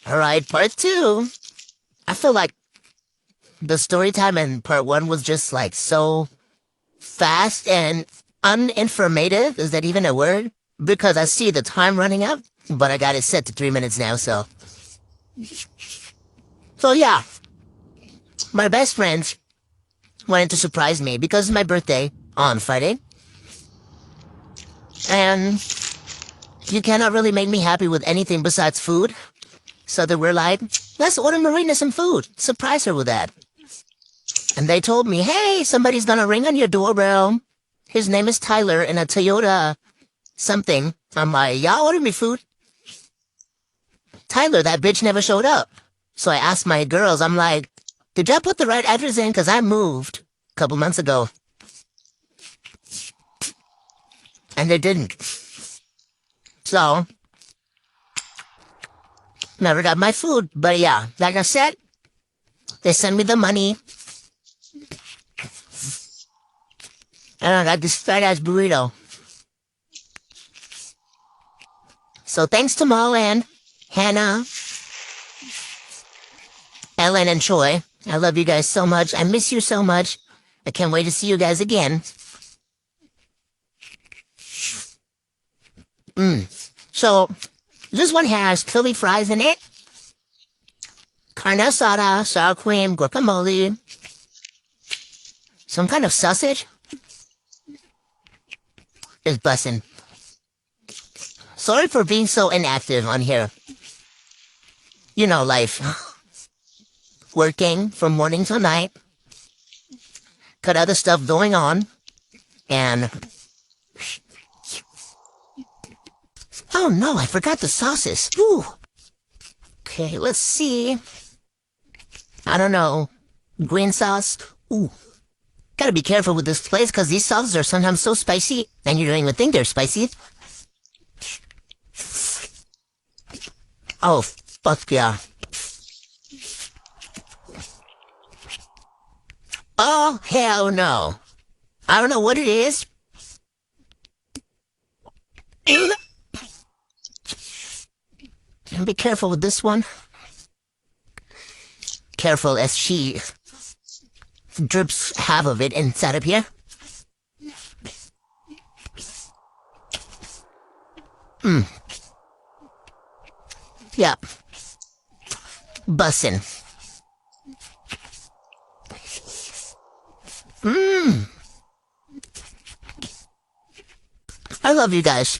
All right, part two. I feel like the story time in part one was just like so fast and uninformative. Is that even a word? Because I see the time running up, but I got it set to 3 minutes now. So yeah, my best friends wanted to surprise me because it's my birthday on Friday, and you cannot really make me happy with anything besides food. So they were like, let's order Marina some food. Surprise her with that. And they told me, hey, somebody's gonna ring on your doorbell. His name is Tyler in a Toyota something. I'm like, y'all ordered me food? Tyler, that bitch never showed up. So I asked my girls, I'm like, did y'all put the right address in? Because I moved a couple months ago. And they didn't. So, never got my food. But yeah, like I said, they sent me the money. And I got this fat ass burrito. So thanks to Mo and Hannah, Ellen, and Troy. I love you guys so much. I miss you so much. I can't wait to see you guys again. So, this one has Philly fries in it, carne asada, sour cream, guacamole, some kind of sausage. It's bussin'. Sorry for being so inactive on here. You know life. Working from morning till night. Got other stuff going on. And... oh no, I forgot the sauces. Ooh. Okay, let's see. I don't know. Green sauce. Ooh. Gotta be careful with this place because these sauces are sometimes so spicy and you don't even think they're spicy. Oh, fuck yeah. Oh, hell no. I don't know what it is. Be careful with this one. Careful as she drips half of it inside of here. Yeah. Bussin'. I love you guys.